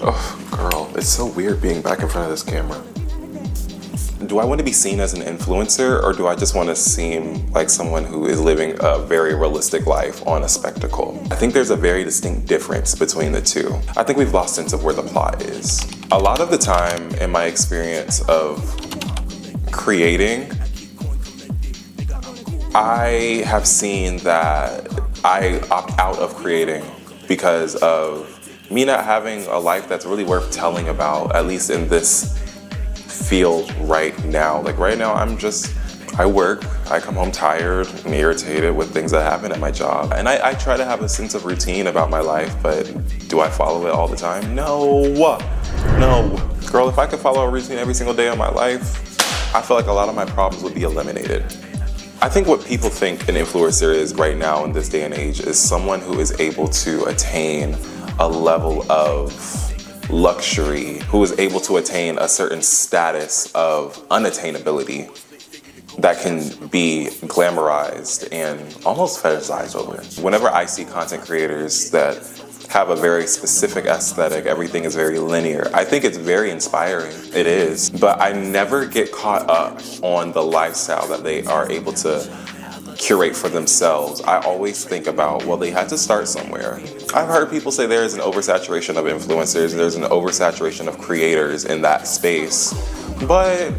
Oh, girl, it's so weird being back in front of this camera. Do I want to be seen as an influencer, or do I just want to seem like someone who is living a very realistic life on a spectacle? I think there's a very distinct difference between the two. I think we've lost sense of where the plot is. A lot of the time in my experience of creating, I have seen that I opt out of creating because of me not having a life that's really worth telling about, at least in this field right now. Like right now, I work, I come home tired and irritated with things that happen at my job. And I try to have a sense of routine about my life, but do I follow it all the time? No. Girl, if I could follow a routine every single day of my life, I feel like a lot of my problems would be eliminated. I think what people think an influencer is right now in this day and age is someone who is able to attain a level of luxury, who is able to attain a certain status of unattainability that can be glamorized and almost fetishized over. Whenever I see content creators that have a very specific aesthetic, everything is very linear, I think it's very inspiring. It is. But I never get caught up on the lifestyle that they are able to curate for themselves. I always think about, well, they had to start somewhere. I've heard people say there is an oversaturation of influencers, there's an oversaturation of creators in that space, but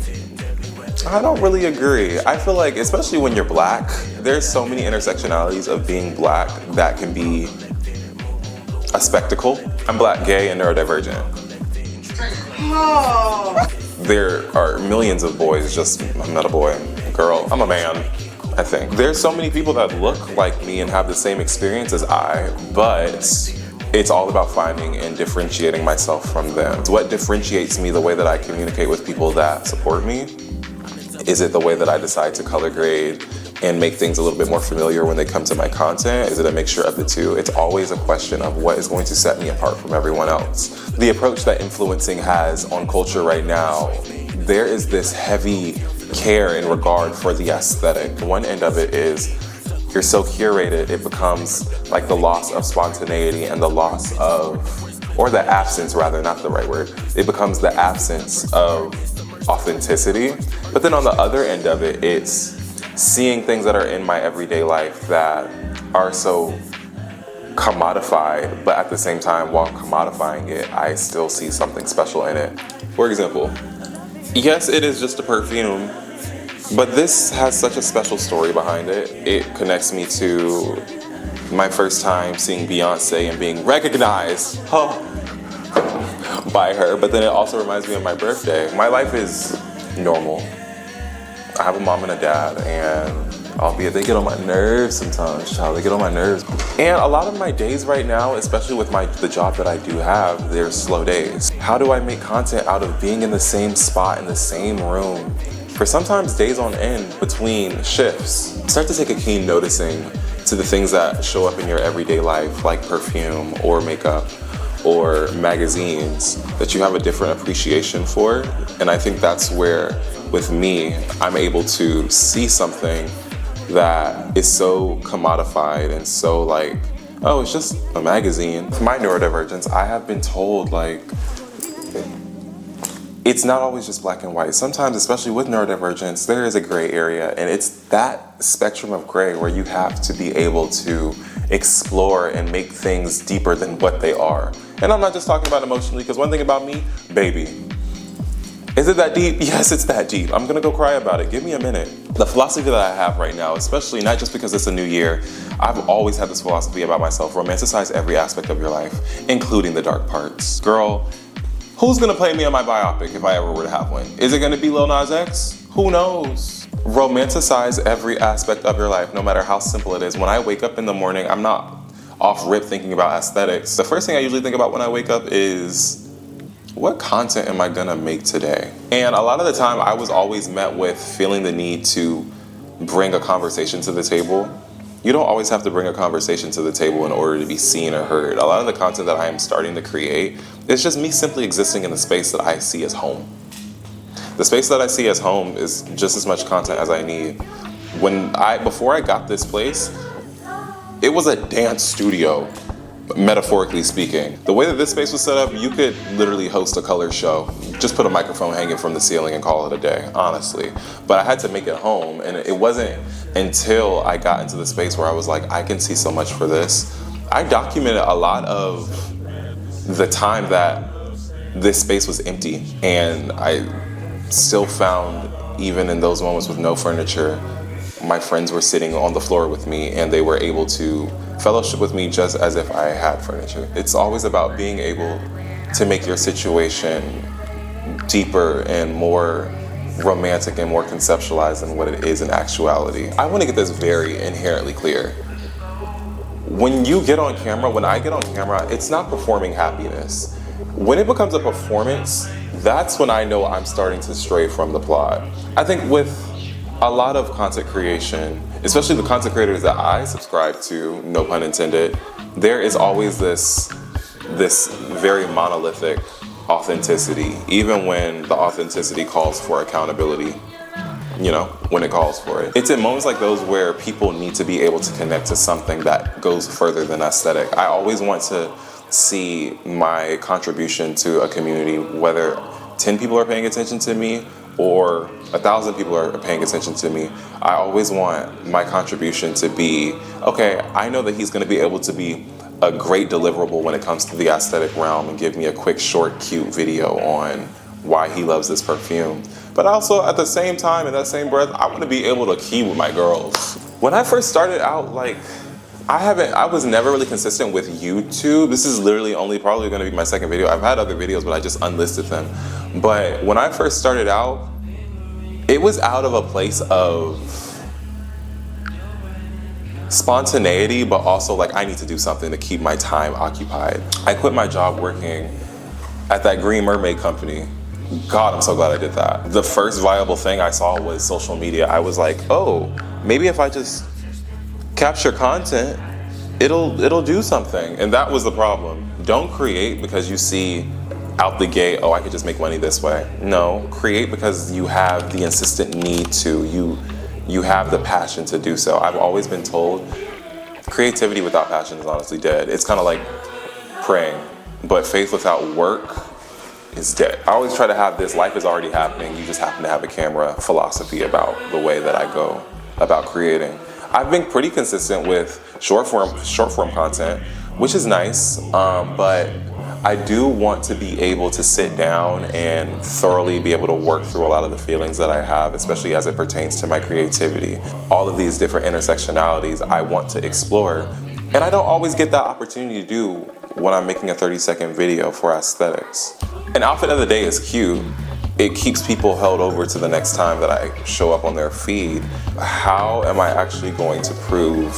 I don't really agree. I feel like, especially when you're Black, there's so many intersectionalities of being Black that can be a spectacle. I'm Black, gay, and neurodivergent. Oh. There are millions of boys, I'm not a boy, girl, I'm a man. I think. There's so many people that look like me and have the same experience as I, but it's all about finding and differentiating myself from them. It's what differentiates me, the way that I communicate with people that support me. Is it the way that I decide to color grade and make things a little bit more familiar when they come to my content? Is it a mixture of the two? It's always a question of what is going to set me apart from everyone else. The approach that influencing has on culture right now, there is this heavy care in regard for the aesthetic. One end of it is you're so curated, it becomes like the loss of spontaneity and the loss of, or the absence rather, not the right word. It becomes the absence of authenticity. But then on the other end of it, it's seeing things that are in my everyday life that are so commodified, but at the same time, while commodifying it, I still see something special in it. For example, yes, it is just a perfume, but this has such a special story behind it. It connects me to my first time seeing Beyonce and being recognized by her, but then it also reminds me of my birthday. My life is normal. I have a mom and a dad, and albeit they get on my nerves sometimes, child, they get on my nerves. And a lot of my days right now, especially with the job that I do have, they're slow days. How do I make content out of being in the same spot, in the same room, for sometimes days on end between shifts? Start to take a keen noticing to the things that show up in your everyday life, like perfume or makeup or magazines, that you have a different appreciation for. And I think that's where, with me, I'm able to see something that is so commodified and so like, oh, it's just a magazine. For my neurodivergence, I have been told like, it's not always just black and white. Sometimes, especially with neurodivergence, there is a gray area, and it's that spectrum of gray where you have to be able to explore and make things deeper than what they are. And I'm not just talking about emotionally, because one thing about me, baby, is it that deep? Yes, it's that deep. I'm gonna go cry about it. Give me a minute. The philosophy that I have right now, especially not just because it's a new year, I've always had this philosophy about myself: romanticize every aspect of your life, including the dark parts. Girl, who's gonna play me in my biopic if I ever were to have one? Is it gonna be Lil Nas X? Who knows? Romanticize every aspect of your life, no matter how simple it is. When I wake up in the morning, I'm not off rip thinking about aesthetics. The first thing I usually think about when I wake up is, what content am I gonna make today? And a lot of the time I was always met with feeling the need to bring a conversation to the table. You don't always have to bring a conversation to the table in order to be seen or heard. A lot of the content that I am starting to create is just me simply existing in the space that I see as home. The space that I see as home is just as much content as I need. Before I got this place, it was a dance studio. metaphorically speaking. The way that this space was set up, you could literally host a color show. Just put a microphone hanging from the ceiling and call it a day, honestly. But I had to make it home, and it wasn't until I got into the space where I was like, I can see so much for this. I documented a lot of the time that this space was empty, and I still found, even in those moments with no furniture, my friends were sitting on the floor with me and they were able to fellowship with me just as if I had furniture. It's always about being able to make your situation deeper and more romantic and more conceptualized than what it is in actuality. I want to get this very inherently clear. When you get on camera, when I get on camera, it's not performing happiness. When it becomes a performance, that's when I know I'm starting to stray from the plot. I think with a lot of content creation, especially the content creators that I subscribe to, no pun intended, there is always this very monolithic authenticity, even when the authenticity calls for accountability, you know, when it calls for it. It's in moments like those where people need to be able to connect to something that goes further than aesthetic. I always want to see my contribution to a community, whether 10 people are paying attention to me or 1,000 people are paying attention to me. I always want my contribution to be, okay, I know that he's gonna be able to be a great deliverable when it comes to the aesthetic realm and give me a quick, short, cute video on why he loves this perfume. But also, at the same time, in that same breath, I want to be able to key with my girls. When I first started out, like, I was never really consistent with YouTube. This is literally only probably gonna be my second video. I've had other videos, but I just unlisted them. But when I first started out, it was out of a place of spontaneity, but also like, I need to do something to keep my time occupied. I quit my job working at that Green Mermaid company. God, I'm so glad I did that. The first viable thing I saw was social media. I was like, oh, maybe if I just capture content, it'll do something. And that was the problem. Don't create because you see out the gate, oh, I could just make money this way. No, create because you have the insistent need to. You have the passion to do so. I've always been told creativity without passion is honestly dead. It's kind of like praying, but faith without work is dead. I always try to have this life is already happening, you just happen to have a camera philosophy about the way that I go about creating. I've been pretty consistent with short form content, which is nice, but I do want to be able to sit down and thoroughly be able to work through a lot of the feelings that I have, especially as it pertains to my creativity. All of these different intersectionalities I want to explore, and I don't always get that opportunity to do when I'm making a 30-second video for aesthetics. An outfit of the day is cute. It keeps people held over to the next time that I show up on their feed. How am I actually going to prove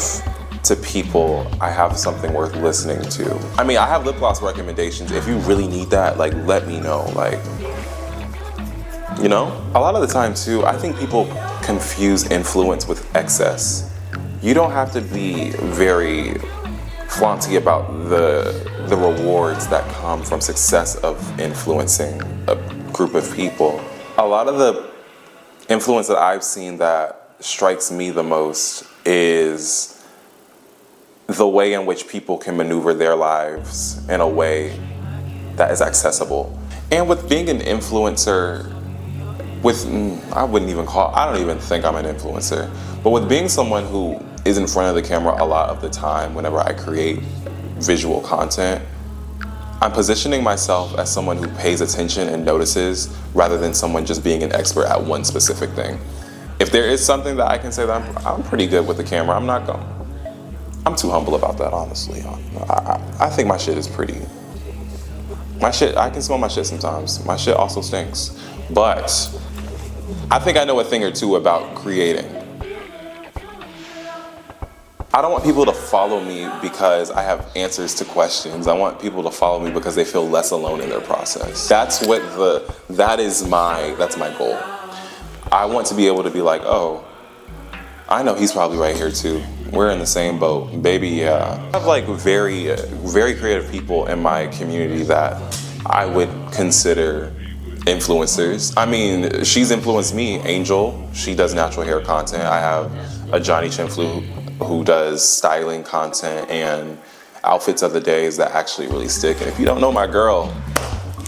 to people I have something worth listening to? I mean, I have lip gloss recommendations. If you really need that, like, let me know. Like, you know? A lot of the time too, I think people confuse influence with excess. You don't have to be very flaunty about the rewards that come from success of influencing a group of people. A lot of the influence that I've seen that strikes me the most is the way in which people can maneuver their lives in a way that is accessible. And with being an influencer, I don't even think I'm an influencer, but with being someone who is in front of the camera a lot of the time whenever I create visual content, I'm positioning myself as someone who pays attention and notices rather than someone just being an expert at one specific thing. If there is something that I can say that I'm pretty good with the camera, I'm too humble about that, honestly. I think my shit is pretty. I can smell my shit sometimes. My shit also stinks. But I think I know a thing or two about creating. I don't want people to follow me because I have answers to questions. I want people to follow me because they feel less alone in their process. That's my goal. I want to be able to be like, oh, I know he's probably right here too. We're in the same boat, baby, yeah. I have like very, very creative people in my community that I would consider influencers. I mean, she's influenced me, Angel. She does natural hair content. I have a Johnny Chinflu who does styling content, and outfits of the days that actually really stick. And if you don't know my girl,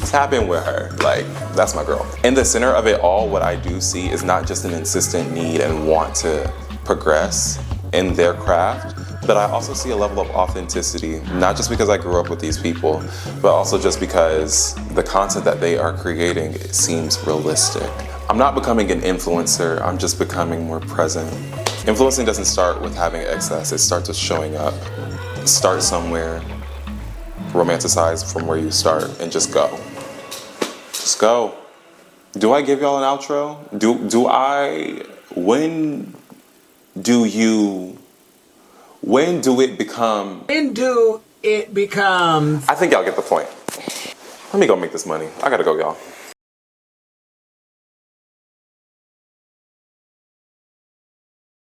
tap in with her. Like, that's my girl. In the center of it all, what I do see is not just an insistent need and want to progress in their craft, but I also see a level of authenticity, not just because I grew up with these people, but also just because the content that they are creating seems realistic. I'm not becoming an influencer, I'm just becoming more present. Influencing doesn't start with having excess, it starts with showing up. Start somewhere, romanticize from where you start, and just go. Just go. Do I give y'all an outro? When do it become? When do it become? I think y'all get the point. Let me go make this money. I gotta go, y'all.